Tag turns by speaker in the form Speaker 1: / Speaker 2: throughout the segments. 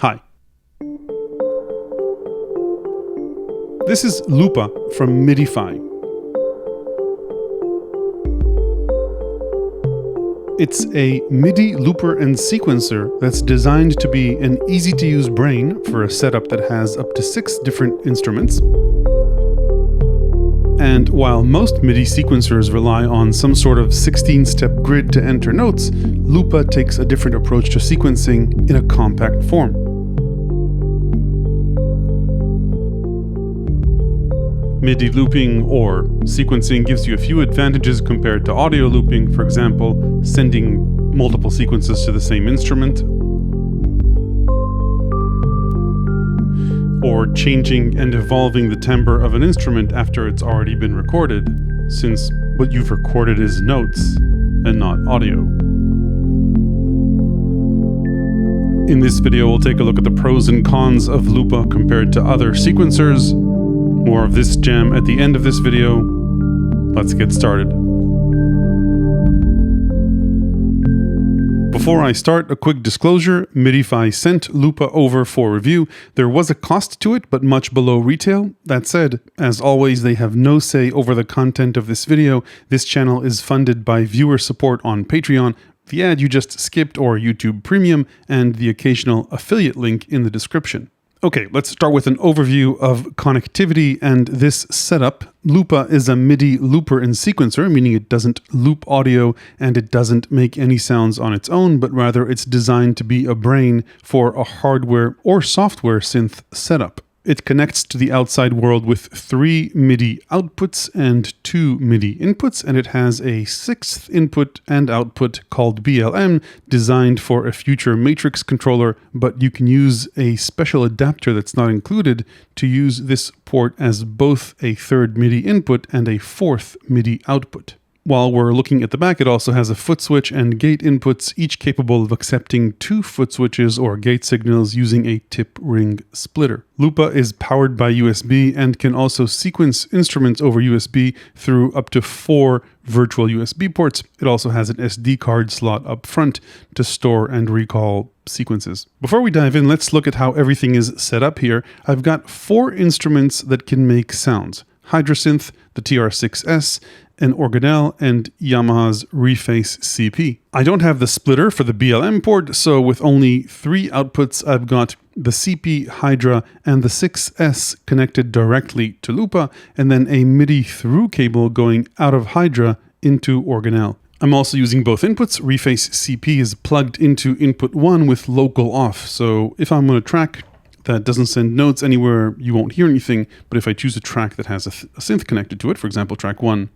Speaker 1: Hi. This is Loopa from MIDIPHY. It's a MIDI looper and sequencer that's designed to be an easy-to-use brain for a setup that has up to 6 different instruments. And while most MIDI sequencers rely on some sort of 16-step grid to enter notes, Loopa takes a different approach to sequencing in a compact form. MIDI looping or sequencing gives you a few advantages compared to audio looping, for example, sending multiple sequences to the same instrument, or changing and evolving the timbre of an instrument after it's already been recorded, since what you've recorded is notes and not audio. In this video, we'll take a look at the pros and cons of Loopa compared to other sequencers. More of this jam at the end of this video. Let's get started. Before I start, a quick disclosure. MIDIPHY sent Loopa over for review. There was a cost to it, but much below retail. That said, as always, they have no say over the content of this video. This channel is funded by viewer support on Patreon, the ad you just skipped or YouTube Premium, and the occasional affiliate link in the description. Okay, let's start with an overview of connectivity and this setup. Loopa is a MIDI looper and sequencer, meaning it doesn't loop audio and it doesn't make any sounds on its own, but rather it's designed to be a brain for a hardware or software synth setup. It connects to the outside world with 3 MIDI outputs and 2 MIDI inputs, and it has a 6th input and output called BLM, designed for a future matrix controller, but you can use a special adapter that's not included to use this port as both a 3rd MIDI input and a 4th MIDI output. While we're looking at the back, it also has a foot switch and gate inputs, each capable of accepting 2 foot switches or gate signals using a tip ring splitter. Loopa is powered by USB and can also sequence instruments over USB through up to 4 virtual USB ports. It also has an SD card slot up front to store and recall sequences. Before we dive in, let's look at how everything is set up here. I've got 4 instruments that can make sounds: Hydrasyth, the TR6S, an Organelle, and Yamaha's Reface CP. I don't have the splitter for the BLM port, so with only 3 outputs, I've got the CP, Hydra, and the 6S connected directly to Loopa, and then a MIDI through cable going out of Hydra into Organelle. I'm also using both inputs. Reface CP is plugged into input 1 with local off, so if I'm on a track that doesn't send notes anywhere, you won't hear anything, but if I choose a track that has a synth connected to it, for example, track 1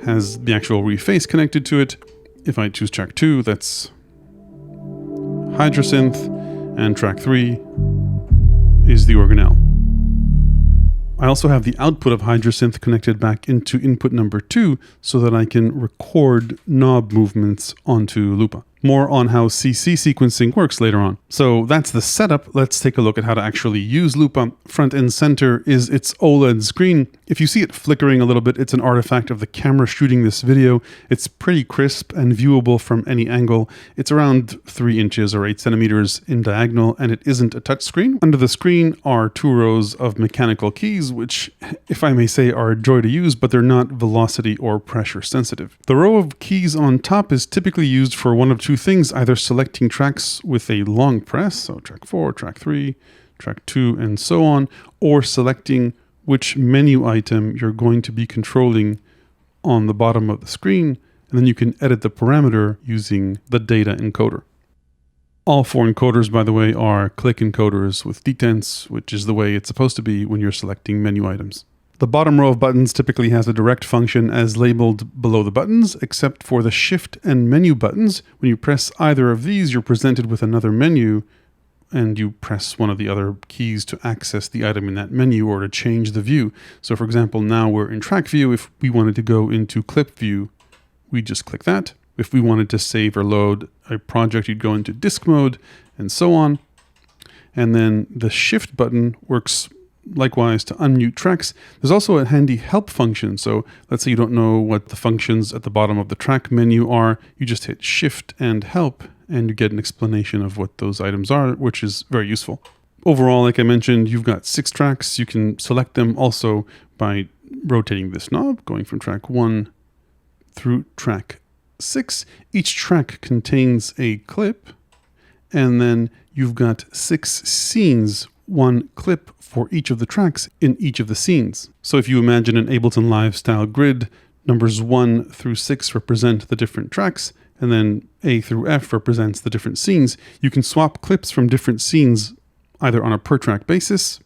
Speaker 1: has the actual Reface connected to it. If I choose track 2, that's Hydrasyth, and track 3 is the Organelle. I also have the output of Hydrasyth connected back into input number 2 so that I can record knob movements onto Loopa. More on how CC sequencing works later on. So that's the setup. Let's take a look at how to actually use Loopa. Front and center is its OLED screen. If you see it flickering a little bit, it's an artifact of the camera shooting this video. It's pretty crisp and viewable from any angle. It's around 3 inches or 8 centimeters in diagonal, and it isn't a touch screen. Under the screen are 2 rows of mechanical keys, which, if I may say, are a joy to use, but they're not velocity or pressure sensitive. The row of keys on top is typically used for one of 2 things, either selecting tracks with a long press, so track 4, track 3, track 2, and so on, or selecting which menu item you're going to be controlling on the bottom of the screen, and then you can edit the parameter using the data encoder. All 4 encoders, by the way, are click encoders with detents, which is the way it's supposed to be when you're selecting menu items. The bottom row of buttons typically has a direct function as labeled below the buttons, except for the shift and menu buttons. When you press either of these, you're presented with another menu, and you press one of the other keys to access the item in that menu or to change the view. So for example, now we're in track view. If we wanted to go into clip view, we just click that. If we wanted to save or load a project, you'd go into disk mode and so on. And then the shift button works likewise to unmute tracks. There's also a handy help function. So let's say you don't know what the functions at the bottom of the track menu are. You just hit shift and help and you get an explanation of what those items are, which is very useful. Overall, like I mentioned, you've got 6 tracks. You can select them also by rotating this knob, going from track 1 through track 6. Each track contains a clip, and then you've got 6 scenes, 1 clip for each of the tracks in each of the scenes. So if you imagine an Ableton Live style grid, numbers 1 through 6 represent the different tracks, and then A through F represents the different scenes. You can swap clips from different scenes either on a per track basis,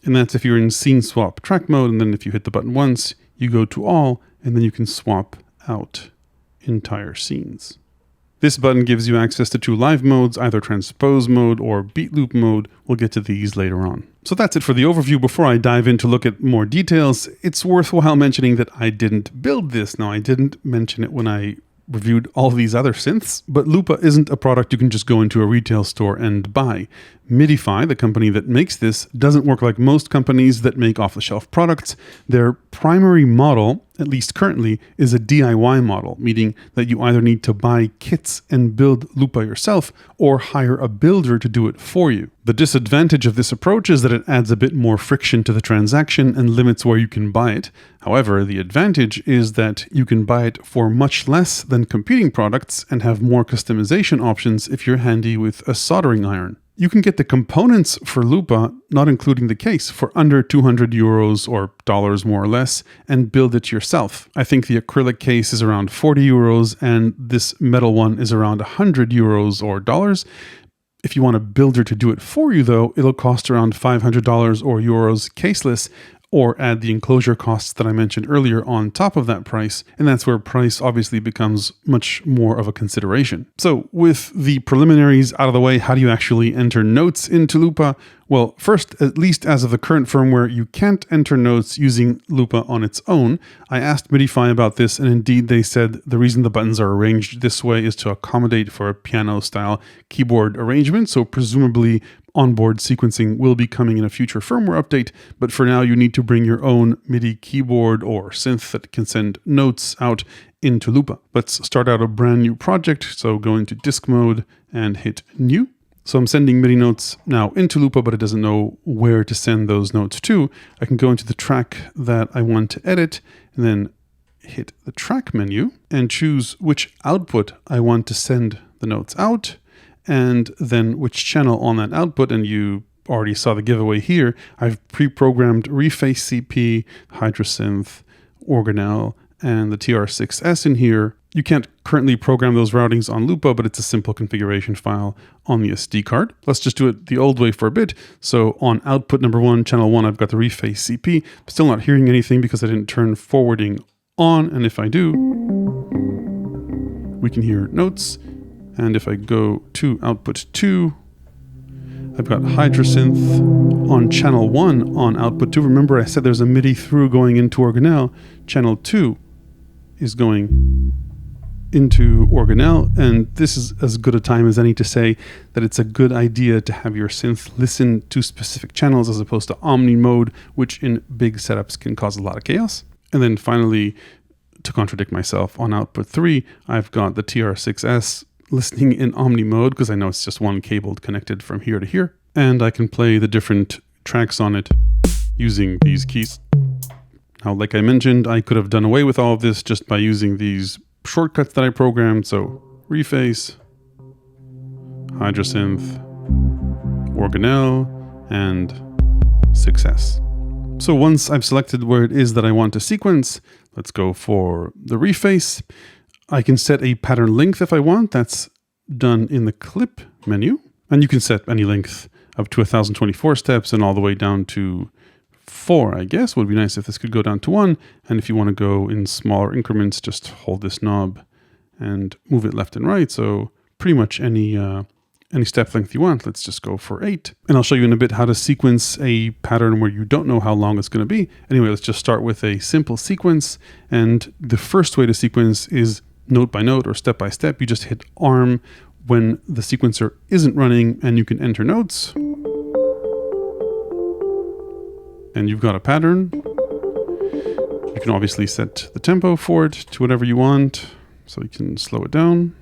Speaker 1: and that's if you're in scene swap track mode, and then if you hit the button once, you go to all, and then you can swap out entire scenes. This button gives you access to 2 live modes, either Transpose mode or Beat Loop mode. We'll get to these later on. So that's it for the overview. Before I dive in to look at more details, it's worthwhile mentioning that I didn't build this. Now, I didn't mention it when I reviewed all these other synths, but Loopa isn't a product you can just go into a retail store and buy. MIDIPHY, the company that makes this, doesn't work like most companies that make off-the-shelf products. Their primary model, at least currently, is a DIY model, meaning that you either need to buy kits and build Loopa yourself or hire a builder to do it for you. The disadvantage of this approach is that it adds a bit more friction to the transaction and limits where you can buy it. However, the advantage is that you can buy it for much less than competing products and have more customization options if you're handy with a soldering iron. You can get the components for Loopa, not including the case, for under 200 euros or dollars more or less, and build it yourself. I think the acrylic case is around 40 euros and this metal one is around 100 euros or dollars. If you want a builder to do it for you though, it'll cost around $500 or euros caseless, or add the enclosure costs that I mentioned earlier on top of that price, and that's where price obviously becomes much more of a consideration. So with the preliminaries out of the way, how do you actually enter notes into Loopa? Well, first, at least as of the current firmware, you can't enter notes using Loopa on its own. I asked MIDIPHY about this, and indeed they said the reason the buttons are arranged this way is to accommodate for a piano-style keyboard arrangement, so presumably onboard sequencing will be coming in a future firmware update, but for now you need to bring your own MIDI keyboard or synth that can send notes out into Loopa. Let's start out a brand new project, so go into disk mode and hit new. So I'm sending MIDI notes now into Loopa, but it doesn't know where to send those notes to. I can go into the track that I want to edit and then hit the track menu and choose which output I want to send the notes out, and then which channel on that output. And you already saw the giveaway here. I've pre-programmed Reface CP, Hydrasyth, Organelle, and the TR6S in here. You can't currently program those routings on Loopa, but it's a simple configuration file on the SD card. Let's just do it the old way for a bit. So on output number 1, channel 1, I've got the Reface CP. I'm still not hearing anything because I didn't turn forwarding on. And if I do, we can hear notes. And if I go to output 2, I've got Hydrasyth on channel 1 on output 2. Remember I said there's a MIDI through going into Organelle. Channel 2 is going into Organelle, and this is as good a time as any to say that it's a good idea to have your synth listen to specific channels as opposed to omni mode, which in big setups can cause a lot of chaos. And then finally, to contradict myself, on output 3, I've got the TR6S listening in omni mode because I know it's just one cable connected from here to here, and I can play the different tracks on it using these keys. Now, like I mentioned, I could have done away with all of this just by using these shortcuts that I programmed. So Reface, Hydrasyth, Organelle, and Success. So once I've selected where it is that I want to sequence, let's go for the Reface. I can set a pattern length if I want. That's done in the clip menu. And you can set any length up to 1024 steps and all the way down to 4, I guess. Would be nice if this could go down to 1. And if you want to go in smaller increments, just hold this knob and move it left and right. So pretty much any step length you want. Let's just go for 8. And I'll show you in a bit how to sequence a pattern where you don't know how long it's going to be. Anyway, let's just start with a simple sequence. And the first way to sequence is note by note or step by step. You just hit ARM when the sequencer isn't running and you can enter notes. And you've got a pattern. You can obviously set the tempo for it to whatever you want. So you can slow it down.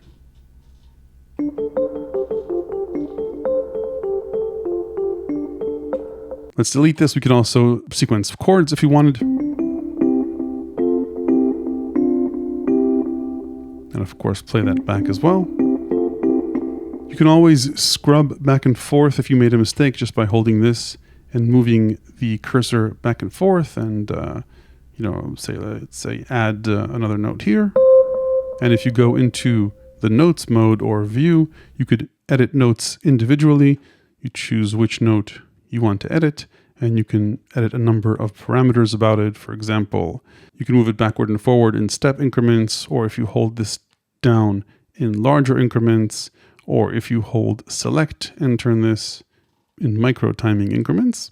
Speaker 1: Let's delete this. We can also sequence chords if you wanted. And of course, play that back as well. You can always scrub back and forth if you made a mistake just by holding this and moving the cursor back and forth and, let's say add another note here. And if you go into the notes mode or view, you could edit notes individually. You choose which note you want to edit, and you can edit a number of parameters about it. For example, you can move it backward and forward in step increments, or if you hold this down in larger increments, or if you hold select and turn this in micro timing increments.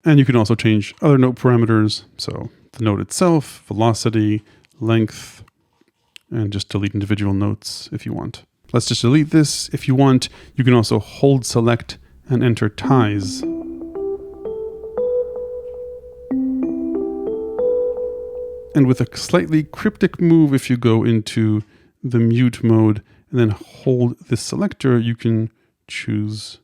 Speaker 1: And you can also change other note parameters. So the note itself, velocity, length, and just delete individual notes if you want. Let's just delete this. If you want, you can also hold select and enter ties. And with a slightly cryptic move, if you go into the mute mode and then hold this selector, you can choose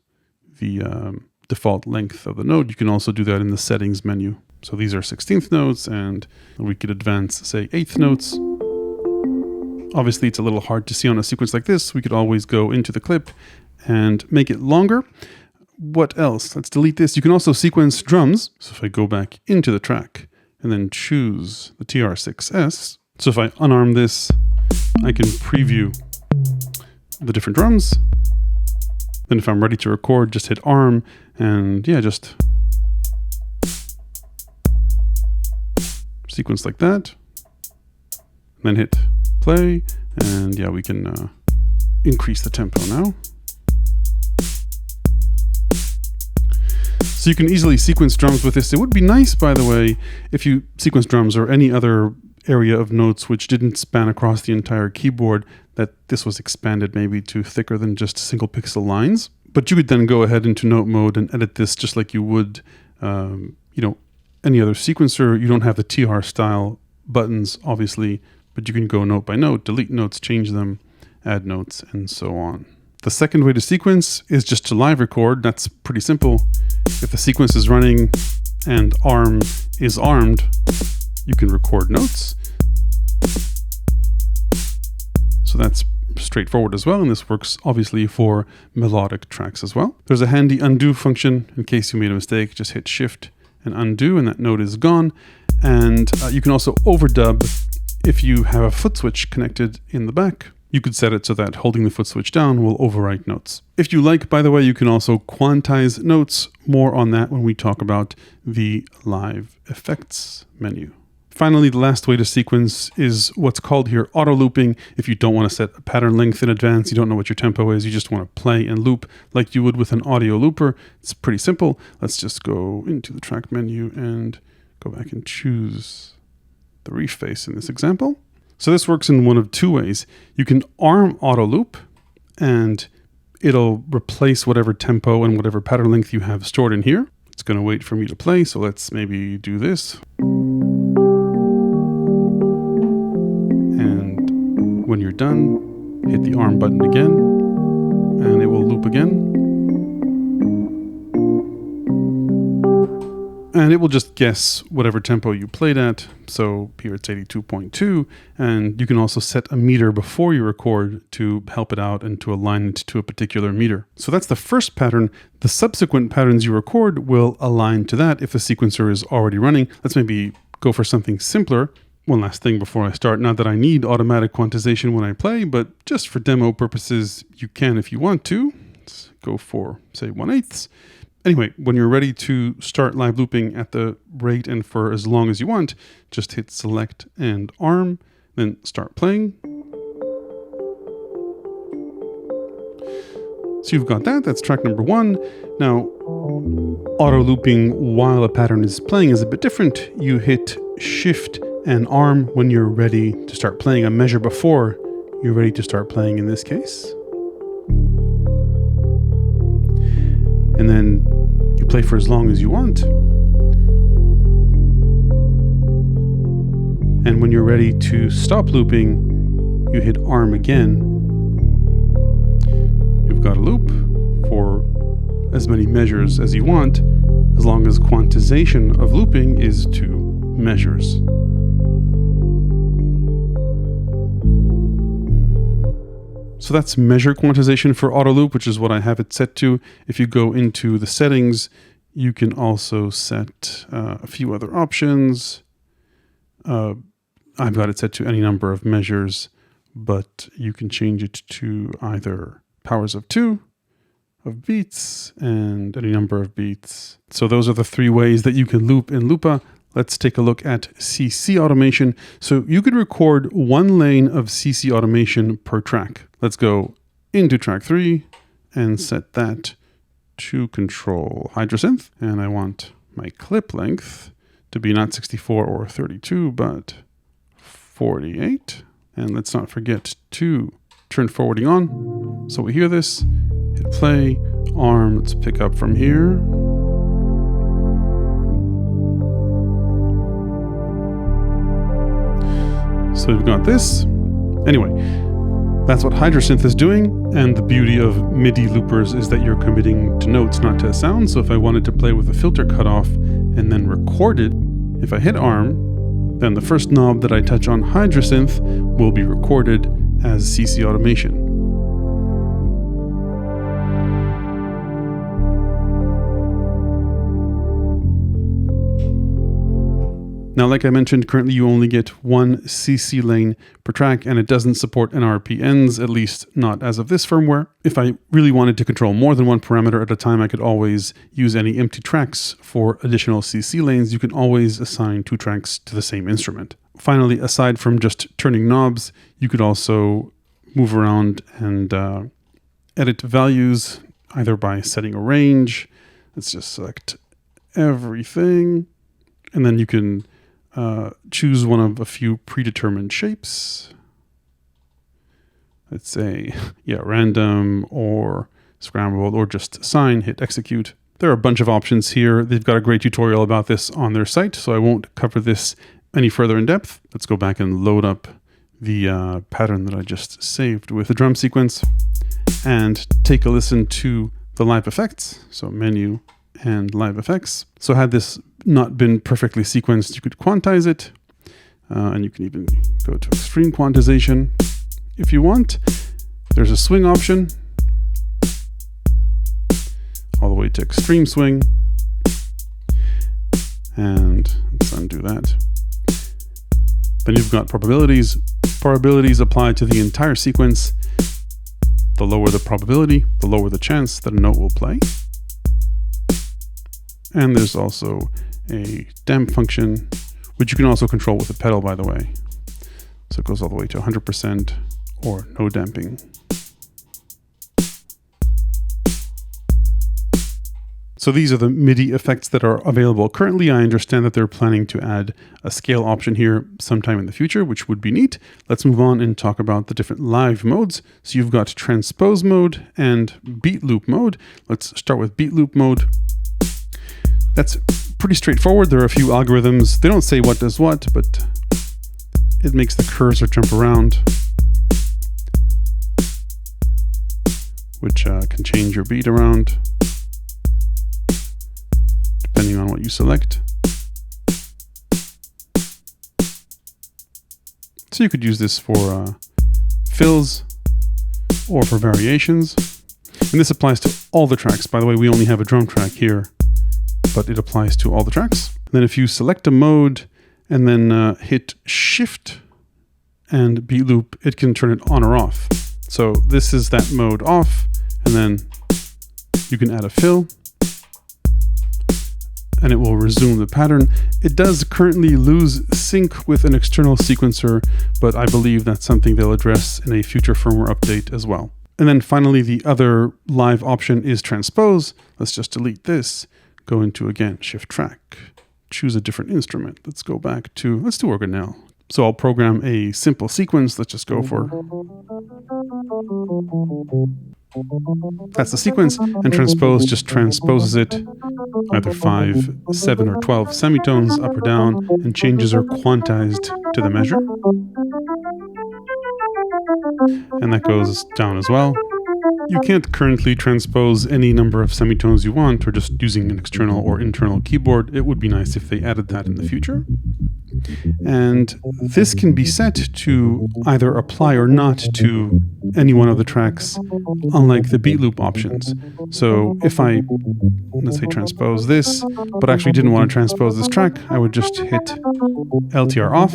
Speaker 1: the default length of the note. You can also do that in the settings menu. So these are 16th notes, and we could advance, say, 8th notes. Obviously, it's a little hard to see on a sequence like this. We could always go into the clip and make it longer. What else? Let's delete this. You can also sequence drums. So if I go back into the track and then choose the TR6S. So if I unarm this, I can preview the different drums. Then if I'm ready to record, just hit arm and just sequence like that. And then hit play, and we can increase the tempo now. So you can easily sequence drums with this. It would be nice, by the way, if you sequence drums or any other area of notes which didn't span across the entire keyboard, that this was expanded maybe to thicker than just single pixel lines. But you could then go ahead into note mode and edit this just like you would, any other sequencer. You don't have the TR style buttons, obviously, but you can go note by note, delete notes, change them, add notes, and so on. The second way to sequence is just to live record. That's pretty simple. If the sequence is running and arm is armed, you can record notes. So that's straightforward as well, and this works obviously for melodic tracks as well. There's a handy undo function in case you made a mistake. Just hit shift and undo, and that note is gone. And you can also overdub if you have a foot switch connected in the back. You could set it so that holding the foot switch down will overwrite notes. If you like, by the way, you can also quantize notes. More on that when we talk about the LiveFX menu. Finally, the last way to sequence is what's called here auto looping. If you don't want to set a pattern length in advance, you don't know what your tempo is, you just want to play and loop like you would with an audio looper. It's pretty simple. Let's just go into the track menu and go back and choose the Reface in this example. So this works in one of two ways. You can arm auto loop and it'll replace whatever tempo and whatever pattern length you have stored in here. It's going to wait for me to play. So let's maybe do this. And when you're done, hit the arm button again and it will loop again. And it will just guess whatever tempo you played at. So here it's 82.2. And you can also set a meter before you record to help it out and to align it to a particular meter. So that's the first pattern. The subsequent patterns you record will align to that if the sequencer is already running. Let's maybe go for something simpler. One last thing before I start. Not that I need automatic quantization when I play, but just for demo purposes, you can if you want to. Let's go for, say, 1/8. Anyway, when you're ready to start live looping at the rate and for as long as you want, just hit select and arm, then start playing. So you've got that, that's track number 1. Now, auto looping while a pattern is playing is a bit different. You hit shift and arm when you're ready to start playing, a measure before you're ready to start playing in this case. And then you play for as long as you want. And when you're ready to stop looping, you hit arm again. You've got a loop for as many measures as you want, as long as quantization of looping is to measures. So that's measure quantization for Autoloop, which is what I have it set to. If you go into the settings, you can also set a few other options. I've got it set to any number of measures, but you can change it to either powers of 2, of beats, and any number of beats. So those are the 3 ways that you can loop in Loopa. Let's take a look at CC automation. So you could record 1 lane of CC automation per track. Let's go into track 3 and set that to control Hydrasyth. And I want my clip length to be not 64 or 32, but 48. And let's not forget to turn forwarding on. So we hear this, hit play, arm, let's pick up from here. So we've got this. Anyway, that's what Hydrasyth is doing, and the beauty of MIDI loopers is that you're committing to notes, not to sound. So if I wanted to play with a filter cutoff and then record it, if I hit arm, then the first knob that I touch on Hydrasyth will be recorded as CC automation. Now, like I mentioned, currently you only get 1 CC lane per track, and it doesn't support NRPNs, at least not as of this firmware. If I really wanted to control more than 1 parameter at a time, I could always use any empty tracks for additional CC lanes. You can always assign 2 tracks to the same instrument. Finally, aside from just turning knobs, you could also move around and edit values, either by setting a range. Let's just select everything, and then you can choose one of a few predetermined shapes. Let's say, random or scrambled or just sine, hit execute. There are a bunch of options here. They've got a great tutorial about this on their site, so I won't cover this any further in depth. Let's go back and load up the pattern that I just saved with the drum sequence and take a listen to the LiveFX. So menu and LiveFX. So had this not been perfectly sequenced, you could quantize it, and you can even go to extreme quantization if you want. There's a swing option, all the way to extreme swing, and let's undo that. Then you've got probabilities. Probabilities apply to the entire sequence. The lower the probability, the lower the chance that a note will play. And there's also a damp function, which you can also control with a pedal, by the way. So it goes all the way to 100% or no damping. So these are the MIDI effects that are available currently. I understand that they're planning to add a scale option here sometime in the future, which would be neat. Let's move on and talk about the different live modes. So you've got transpose mode and beat loop mode. Let's start with beat loop mode. That's pretty straightforward. There are a few algorithms. They don't say what does what, but it makes the cursor jump around, which can change your beat around depending on what you select. So you could use this for fills or for variations. And this applies to all the tracks. By the way, we only have a drum track here, but it applies to all the tracks. And then if you select a mode and then hit shift and beat loop, it can turn it on or off. So this is that mode off, and then you can add a fill and it will resume the pattern. It does currently lose sync with an external sequencer, but I believe that's something they'll address in a future firmware update as well. And then finally, the other live option is transpose. Let's just delete this. Go into, again, shift track, choose a different instrument. Let's go back to, let's do Organelle. So I'll program a simple sequence. Let's just go for, that's the sequence, and transpose just transposes it, either 5, 7, or 12 semitones up or down, and changes are quantized to the measure. And that goes down as well. You can't currently transpose any number of semitones you want, or just using an external or internal keyboard. It would be nice if they added that in the future. And this can be set to either apply or not to any one of the tracks, unlike the beat loop options. So if I, let's say, transpose this, but actually didn't want to transpose this track, I would just hit LTR off,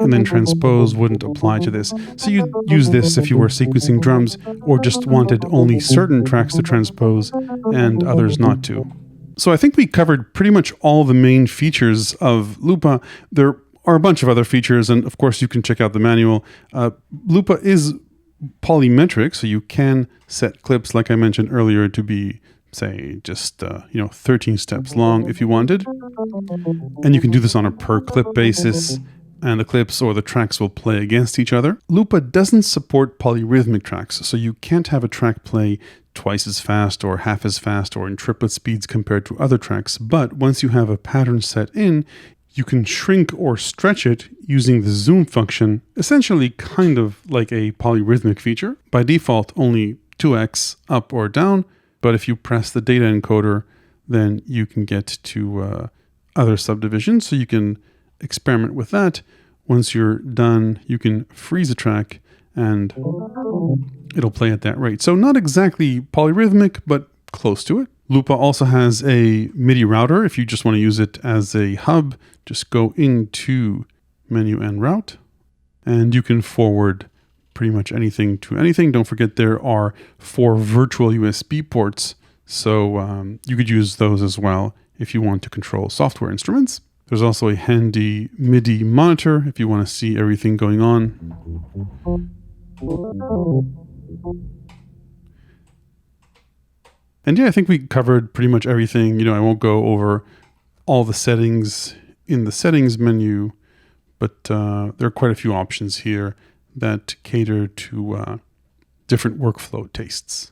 Speaker 1: and then transpose wouldn't apply to this. So you'd use this if you were sequencing drums or just wanted only certain tracks to transpose and others not to. So I think we covered pretty much all the main features of Loopa. There are a bunch of other features, and of course you can check out the manual. Loopa is polymetric, so you can set clips, like I mentioned earlier, to be, say, just 13 steps long if you wanted. And you can do this on a per clip basis, and the clips or the tracks will play against each other. Loopa doesn't support polyrhythmic tracks, so you can't have a track play twice as fast or half as fast or in triplet speeds compared to other tracks. But once you have a pattern set in, you can shrink or stretch it using the zoom function, essentially kind of like a polyrhythmic feature. By default, only 2x up or down, but if you press the data encoder, then you can get to other subdivisions, so you can experiment with that. Once you're done, you can freeze a track and it'll play at that rate. So not exactly polyrhythmic, but close to it. Loopa also has a MIDI router. If you just want to use it as a hub, just go into menu and route, and you can forward pretty much anything to anything. Don't forget there are 4 virtual USB ports, so you could use those as well if you want to control software instruments. There's also a handy MIDI monitor if you want to see everything going on. And yeah, I think we covered pretty much everything. I won't go over all the settings in the settings menu, but there are quite a few options here that cater to different workflow tastes.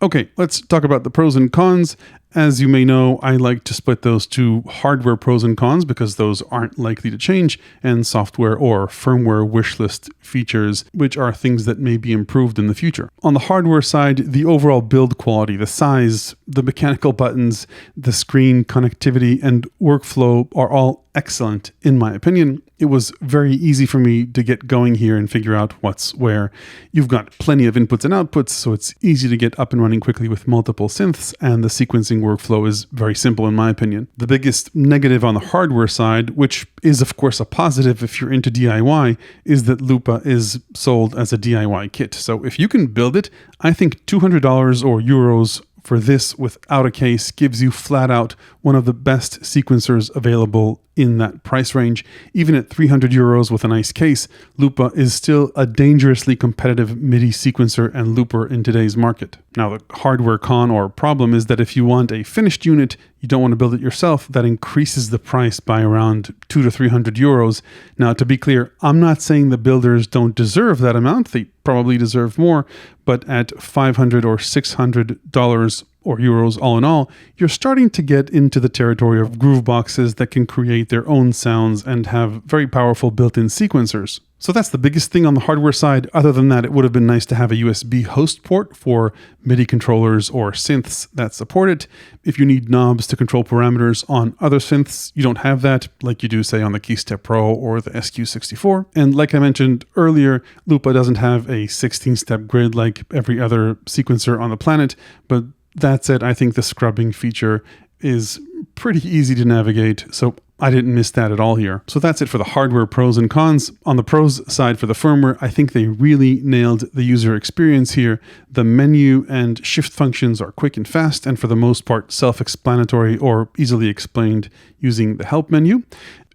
Speaker 1: Okay, let's talk about the pros and cons. As you may know, I like to split those to hardware pros and cons because those aren't likely to change, and software or firmware wishlist features, which are things that may be improved in the future. On the hardware side, the overall build quality, the size, the mechanical buttons, the screen connectivity, and workflow are all excellent in my opinion. It was very easy for me to get going here and figure out what's where. You've got plenty of inputs and outputs, so it's easy to get up and running quickly with multiple synths, and the sequencing workflow is very simple in my opinion. The biggest negative on the hardware side, which is of course a positive if you're into DIY, is that Loopa is sold as a DIY kit. So if you can build it, I think $200 or euros for this without a case gives you flat out one of the best sequencers available in that price range. Even at 300 euros with a nice case, Loopa is still a dangerously competitive MIDI sequencer and looper in today's market. Now, the hardware con or problem is that if you want a finished unit, you don't want to build it yourself, that increases the price by around 200 to 300 euros. Now, to be clear, I'm not saying the builders don't deserve that amount. They probably deserve more, but at $500 or $600 or euros all in all, you're starting to get into the territory of groove boxes that can create their own sounds and have very powerful built-in sequencers. So that's the biggest thing on the hardware side. Other than that, it would have been nice to have a USB host port for MIDI controllers or synths that support it. If you need knobs to control parameters on other synths, you don't have that, like you do, say, on the Keystep Pro or the SQ64. And like I mentioned earlier, Loopa doesn't have a 16-step grid like every other sequencer on the planet, but that said, I think the scrubbing feature is pretty easy to navigate, so I didn't miss that at all here. So that's it for the hardware pros and cons. On the pros side for the firmware, I think they really nailed the user experience here. The menu and shift functions are quick and fast, and for the most part self-explanatory or easily explained using the help menu.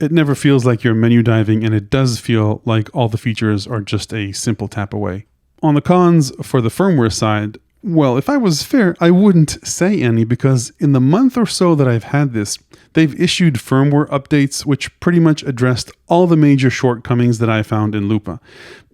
Speaker 1: It never feels like you're menu diving, and it does feel like all the features are just a simple tap away. On the cons for the firmware side, well, if I was fair, I wouldn't say any, because in the month or so that I've had this, they've issued firmware updates which pretty much addressed all the major shortcomings that I found in Loopa.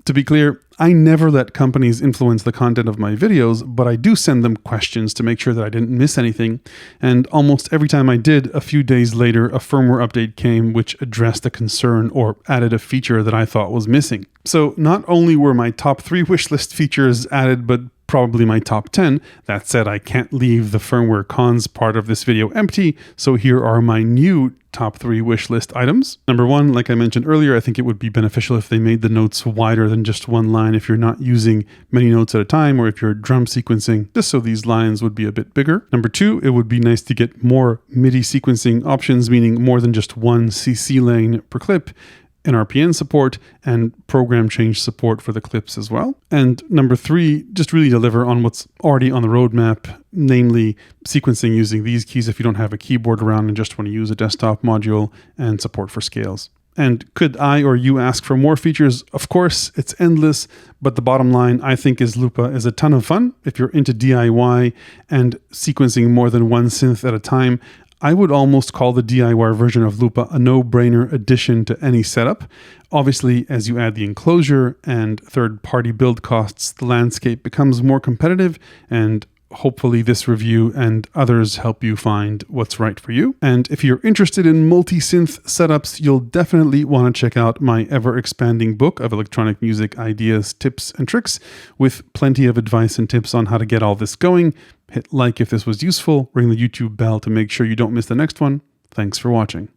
Speaker 1: To be clear, I never let companies influence the content of my videos, but I do send them questions to make sure that I didn't miss anything. And almost every time I did, a few days later, a firmware update came which addressed a concern or added a feature that I thought was missing. So not only were my top 3 wishlist features added, but probably my top 10. That said, I can't leave the firmware cons part of this video empty, so here are my new top 3 wishlist items. Number 1, like I mentioned earlier, I think it would be beneficial if they made the notes wider than just one line if you're not using many notes at a time, or if you're drum sequencing, just so these lines would be a bit bigger. Number 2, it would be nice to get more MIDI sequencing options, meaning more than just one CC lane per clip, NRPN support, and program change support for the clips as well. And number 3, just really deliver on what's already on the roadmap, namely sequencing using these keys if you don't have a keyboard around and just want to use a desktop module, and support for scales. And could I or you ask for more features? Of course, it's endless, but the bottom line, I think, is Loopa is a ton of fun if you're into DIY and sequencing more than one synth at a time. I would almost call the DIY version of Loopa a no-brainer addition to any setup. Obviously, as you add the enclosure and third-party build costs, the landscape becomes more competitive, and hopefully this review and others help you find what's right for you. And if you're interested in multi-synth setups, you'll definitely want to check out my ever-expanding book of electronic music ideas, tips, and tricks, with plenty of advice and tips on how to get all this going. Hit like if this was useful, ring the YouTube bell to make sure you don't miss the next one. Thanks for watching.